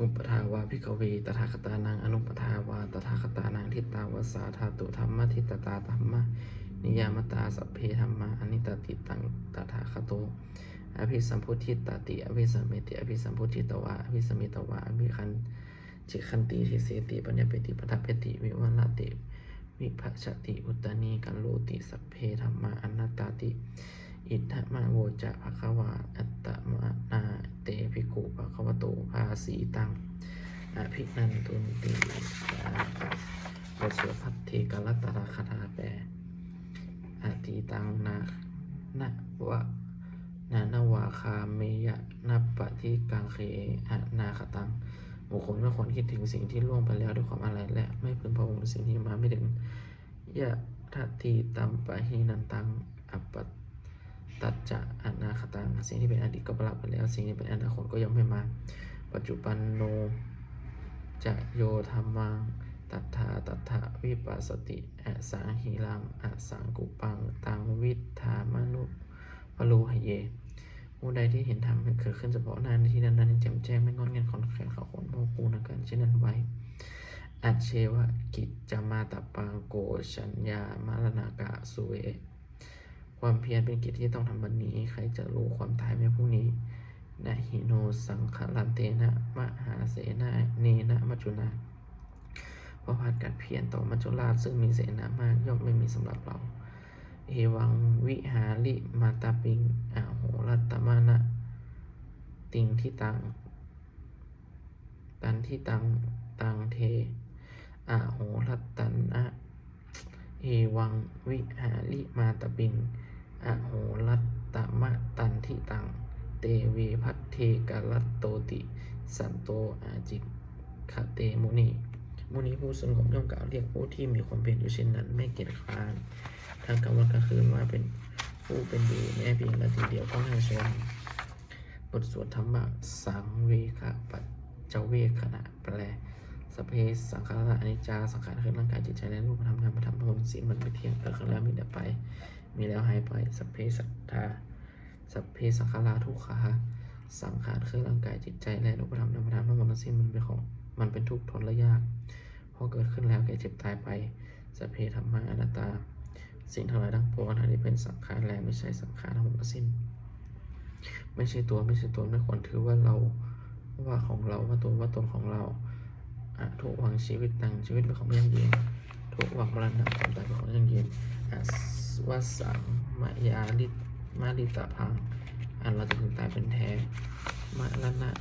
อุปทาวาภิกขเวตถาคตานังอนุปทาวาตถาคตานังทิตาวสาธาตุธรรมทิตตาธรรมะนิยามตาสัพเพธรรมาอนิตติตังตถาคโตอภิสัมพุทธิตติอภิสัมเมติอภิสัมพุทธิตวาอภิสมิตวาอภิคันจิคันติทิเสติปัญญาเปติปทัพเพติวิวัลติวิภัชติอุตตนีกันโลติสัพเพธรรมาอนัตตาติอิทธมาโวจะภควาอัตตมานาเตภิกขุภควโตภาสีตังอภินันทุนติสาบทสวดพัทเทกรัตตราคาถาแปลอติตังนะวะนานวาคาเมยะนับปะที่กังเคอะนาคตังบุคคลไม่ควรคิดถึงสิ่งที่ล่วงไปแล้วด้วยความอะไรและไม่พึงพะวงสิ่งที่มาไม่ถึงยะทัตติตัมปะหินันตังอัปปตัจจะอนาคตังสิ่งที่เป็นอดีตก็ปรับไปแล้วสิ่งที่เป็นอนาคตก็ยังไม่มาปัจจุบันโนจะโยธรรมังตัทธาตัทธวิปัสสติอสังหิรังอสังกุปังตังวิธามนุปโลหเยผู้ใดที่เห็นธรรมเกิดขึ้นเฉพาะหน้าในที่นั้นแจ่มแจ้งไม่งอนเงียนของแขนเขาขนโมกูนักันเช่นนั้นไว้อัจเชวะกิจจมาตปังโกชัญญามารณากะสุเวความเพียรเป็นกิจที่ต้องทำวันนี้ใครจะรู้ความตายไม่พรุ่งนี้นะหิโนสังขลันเตนะมหาเสนาเนนะมัจจุนาเพราะพาดกัดเพียรต่อมัจจุราชซึ่งมีเสนามากย่อมไม่มีสำหรับเราเอวังวิหาริมาตาปิงอโหรัตตมานะติงที่ตังตันที่ตังเทอโหรัตตันนะเอวังวิหาริมาตาปิงอโหรัตตมะตันที่ตังเตเวพัทเทกาลัตโตติสันโตอาจิคเตมุนีผู้สงบย่อมกล่าวเรียกผู้ที่มีความเป็นอยู่เช่นนั้นไม่เกียจคร้านทางกลางวันกลางคืนว่าเป็นผู้เป็นอยู่แม้เพียงนาทีเดียวก็น่าชมบทสวดธรรมะสังเวคปัจเจเวขณะแปลสเพสังขารอนิจจาสังขารคือร่างกายจิตใจและรูปธรรมนามธรรมพระองค์สิ่งมันไม่เที่ยงเกิดขึ้นแล้วมีดับไปมีแล้วหายไปสเพสัทธาสเพสังขาราทุกขาสังขารคือร่างกายจิตใจและรูปธรรมนามธรรมทั้งหมดทั้งสิ้นมันเป็นทุกข์ทนและยากพอเกิดขึ้นแล้วแก่เจ็บตายไปสเพธรรมะอนัตตาสิ่งทั้งหลายทั้งปวงที่เป็นสังขารและไม่ใช่สังขารทั้งหมดทั้งสิ้นไม่ใช่ตัวไม่ควรถือว่าเราว่าของเราว่าตนของเราทุกหวังชีวิตต่างชีวิตเป็นของยั่งยืนทุกหวังมรณะความตายเป็นของยั่งยืนวัสสังมายาลิมาลิตาพังอันเราจะถึงตายเป็นแท้มรณะ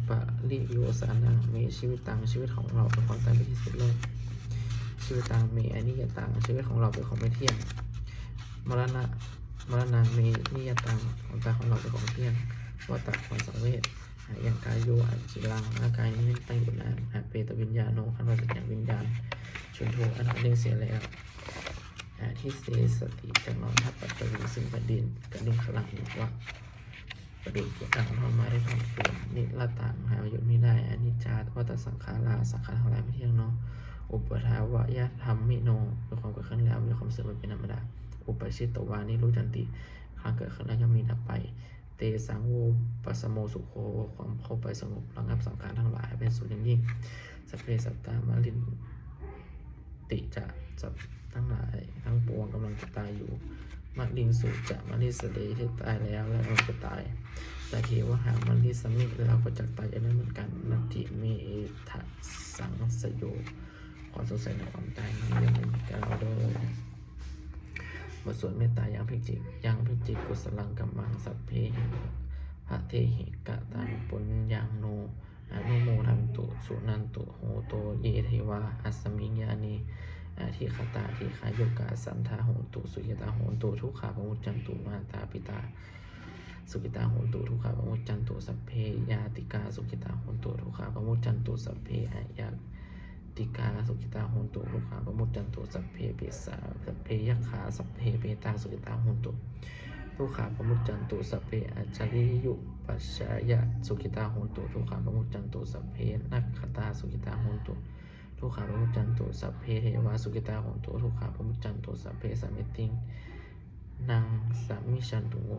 ปริโยสานังมีชีวิตต่างชีวิตของเราเป็นความตายเป็นที่สุดเลยชีวิตต่างมีอนิยตังชีวิตของเราเป็นของไม่เที่ยงมรณะมีนิยตังความตายของเราเป็นของเที่ยงวัฏฏะความสังเวชอย่างกายโยอัจฉิรังร่างกายนี้ไม่ไปอยู่นานเปตวิญญาโนคันว่าจะอย่างวิญญาณชนโทอันนั้นเรียกเสียแล้วที่เสสติจากนอนทับปัตตวีซึ่งแผ่นดินกระดุมขลังอยู่ว่ากระดูกต่างทอนมาได้ความเปลี่ยนนิรัตตังหายุไม่ได้อนิจจาวัฏสังขาราสังขารทั้งหลายไม่เที่ยงเนาะอุปทาวะยะธรรมมิโนเป็นความเกิดขึ้นแล้วมีความเสื่อมเป็นธรรมดาอุปชิตตวานิรู้จันติครั้งเกิดขึ้นแล้วย่อมมีดับไปเตสังโวปัสโมสุโคความเข้าไปสงบระงับสังขารทั้งหลายเป็นสุดอย่างยิ่งสัพเพสัตตามาลินติจะจับทั้งหลายทั้งปวงกำลังจะตายอยู่มัลิงสุจะมัลิสเดที่ตายแล้วและกำลังจะตายแต่เทวหามัลิสมิเราก็จะตายอย่างนั้นเหมือนกันนัตติเมทัสสังสโยความสงสัยในความตายนี้ยังไม่มีกล่าวโดยบทสวดเมตตายังพิจิตกุศลังกัมมังสัพเพพระเทหิกะตังปุญญังโนอนุโมทันตุสุนันตุโหโตเยเทวาอัสมิญญาณีทิคตาทิคายุกะสันทาโหตุสุขิตาโหตุทุกขาปมุจจันตุมาตาปิตาสุขิตาโหตุทุกขาปมุจจันตุสัพเพยาติกาสุขิตาโหตุทุกขาปมุจจันตุสัพเพยาติกาสุขิตาโหตุทุกขาปมุจจันตุสัพเพเปสาสัพเพยัคขาสัพเพเปตาสุขิตาโหตุทุกขาปมุจจันตุสัพเพอัจฉริยุปัชชายะสุขิตาโหตุทุกขาปมุจจันตุสัพเพนักขตาสุขิตาโหตุทุกขาปมุจจันตุสัพเพเทวาสุขิตาโหตุทุกขาปมุจจันตุสัพเพสัมมิติงนางสามิชันตุโว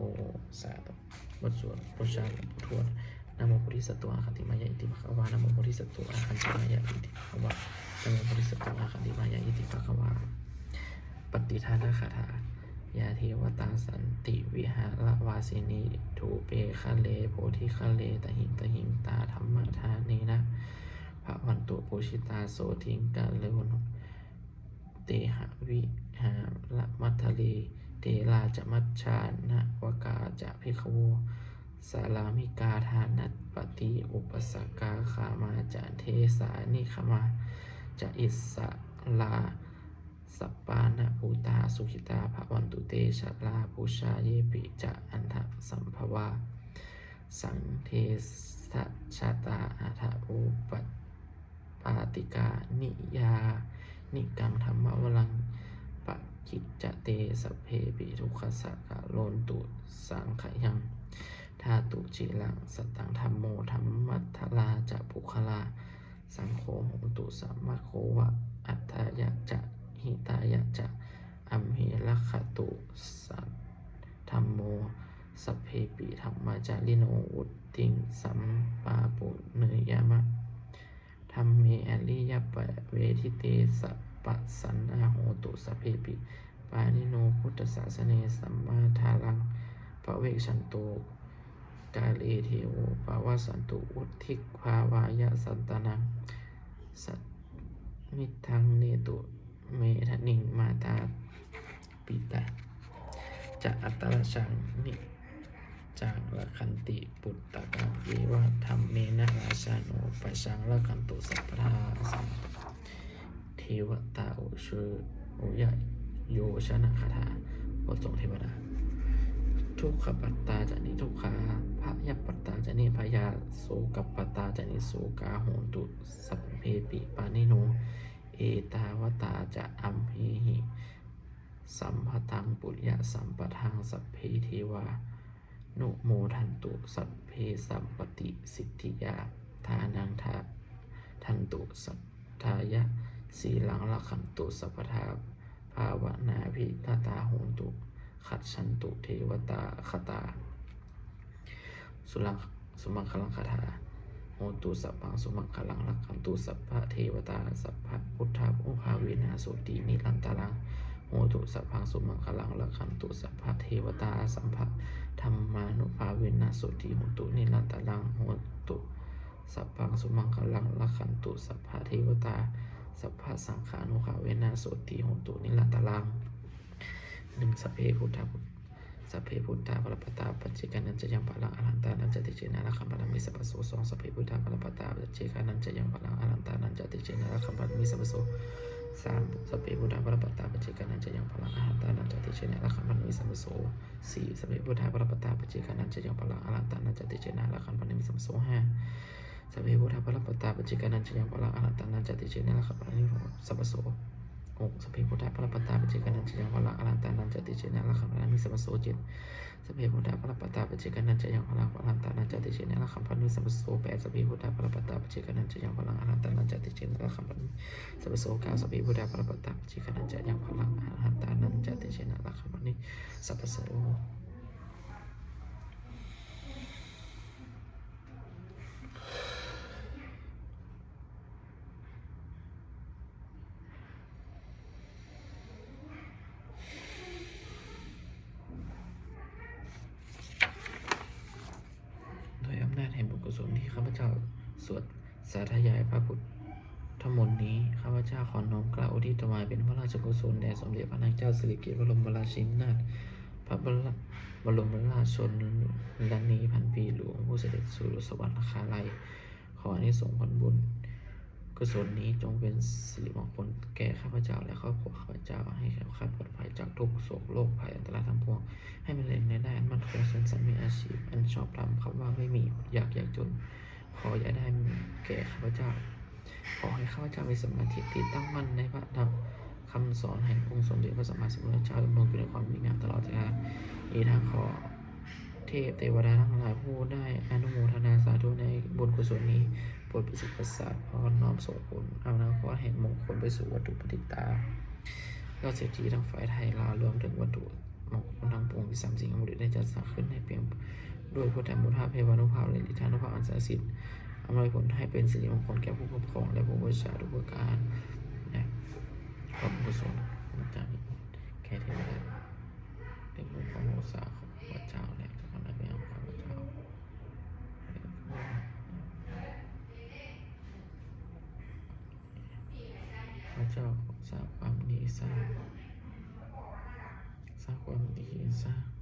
สาธุบทสวดพุทธาทวด นะโมพุทธิสัตว์อาคันติมายะอิติภะคะวานะโมพุทธิสัตว์อาคันติมายะอิติภะคะวานะโมพุทธิสัตว์อาคันติมายะอิติภะคะวาปฏิทานาคาถายาเทวตาสันติวิหารวาสินีถูเปคะเลโพธิคะเลตหิงตาธรรมทานีนะพระวันตุปุชิตาโสทิงกาเลวนเตหะวิหาละมัทะลีเตลาจะมัชชานะวกาจะพิขโวสาลามิกาทานัตปฏิอุปสกาขามาจะเทสานิขมาจะอิสลาสัปปานะภูตาสุขิตาภวันตุเตชะลาภูชาเยปิจะอันทะสัมภวาสังเทสะชาตาอาทะอุปปาติกานิยานิกังธรรมวลังปะกิจจะเตสเพปิทุกขสักะโลนตุสังขยังธาตุจิลังสตังธรรมโมธรรมัทลาจะปุคลาสังโฆโหตุสัมมะโควะอัตถยะจะหิตายะจะอัมเหลัคตุสัตธรรมโมสเพปิธรรมจาริโนอุตติงสัมปาปุเนยามะธรรมเมอริยปะเวทิเตสัปปะสันนาโหตุสเพปิปานิโนพุทธศาสเนสัมมาทาลังปะเวกชันโตกาเลเทโวปาวาสันตุอุทิกภาวายะสันตนังสัตมิทังเนตุเมทนิงมาตาปิตาจะอัตตรชังนิจังละคันติปุตตะกังเยวะธรรมเมนะราชาโนปะชังละคันตุสัพพทาสังเทวตาอุชุอุยะโยชนะคาถาบทสงเทวดาทุกขปัตตาจะนิทุกขาพยปัตตาจะนิพยาโสกปัตตาจะนิโสกาโหตุสัพเพปิปานิโนเอตาวตาจะอัมพีหิสัมภตังปุญญสัมปทังสัพเพเทวานุโมทันตุสัพเพสัมปติสิทธิยาทานังทันตุสัทธายะสีลังละขันตุสัพพทาภาวนาภิตตาโหตุขัดชันตุเทวตาคตาสุมังคลังคาถาโหตุสัพพังสุมังคลังลักขันตุสัพพะเทวตาสัพพะพุทธาภุภาเวนะสุตินิรันตารังโหตุสัพพังสุมังคลังลักขันตุสัพพะเทวตาสัมภะธรรมานุภาเวนะสุติโหตุนิรันตารังโหตุสัพพังสุมังคลังลักขันตุสัพพะเทวตาสัพพะสังขานุภาเวนะสุติโหตุนิรันตารังหนึ่งสัพเพพุทธาสัพเพพุทธาปรปตาปัจเจกานันจะยังปะลังอรันตานันจะติเจนะละคัมปะมิสัพพโสสองสัพเพพุทธาปรปตาปัจเจกานันจะยังปะลังอรันตานันจะติเจนะละคัมปะมิสัพพโสสามสัพเพพุทธาปรปตาปัจเจกานันจะยังปะลังอรันตานันจะติเจนะละคัมปะมิสัพพโสสี่สัพเพพุทธาปรปตาปัจเจกานันจะยังปะลังอรันตานันจะติเจนะละคัมปะมิสัพพโสห้าสัพเพพุทธาปรปตาปัจเจกานันจะยังปะลังอรันตานันจะติเจนะละคัมปะมิสัพพโสหกสัพเพพุทธาปรปตาปัจเจกานันจะยังปะลังอรันตานันจะติเจนะละคัมปะมิสัพพโสเจ็ดสัพเพพุทธาปรปตาปัจเจกานันจะยังพลังอรันตานันจะติเจนะละคัมภะนุสัพพโสแปดสัพเพพุทธาปรปตาปัจเจกานันจะยังพลังอรันตานันจะติเจนะละคัมภะนุสัพพโสเก้าสัพเพพุทธาปรปตาปัจเจกานันจะยังพลังอรันตานันจะติเจนะละคัมภะนุสัพพโสอำนาจแห่งบุญกุศลที่ข้าพเจ้าสวดสาธยายพระพุทธมนต์นี้ข้าพเจ้าขอน้อมกล่าวอุทิศถวายเป็นพระราชกุศลแด่สมเด็จพระนางเจ้าสิริกิติ์บรมราชินีนาถพระบรมราชชนนีพันปีหลวงผู้เสด็จสู่สวรรคาลัยขออานิสงส์ผลบุญกุศลนี้จงเป็นสิริมงคลแก่ข้าพเจ้าและครอบครัวข้าพเจ้าให้แคล้วคลาดปลอดภัยจากทุกโศกโรคภัยอันตรายทั้งปวงให้มันเล่นในได้อันมั่นคงสนสันมีอาชีพอันชอบธรรมคำว่าไม่มีอยากจนขออย่าได้แก่ข้าพเจ้าขอให้ข้าพเจ้ามีสมาธิที่ตั้งมั่นในพระธรรมคำสอนแห่งองค์สมเด็จพระสัมมาสัมพุทธเจ้าดำรงอยู่ในความดีงามตลอดกาลอีกทั้งขอเทพเทวดาทั้งหลายผู้ได้อนุโมทนาสาธุในบุญกุศลนี้โปรดประสิทธิ์ประสาทพรน้อมส่งผลเอาน้ำขอแห่งมงคลไปสู่วัตถุปฏิตายอดเศรษฐีทั้งฝ่ายไทยลาวรวมถึงวัตถุมงคลทั้งปวงที่สามสิ่งอมฤตได้จัดสร้างขึ้นให้เพียง ด้วยพุทธานุภาพเทวานุภาพและฤทธานุภาพอันศักดิ์สิทธิ์อำนวยผลให้เป็นสิริมงคลแก่ผู้ปกครองและผู้บริจาคทุกประการนะความกุศลมันจะมีแค่เทวดาเด็กบุญของโมสาของพระเจ้าและของนายแบบของพระเจ้าพระเจ้าสร้างความดีสร้างความดีสร้าง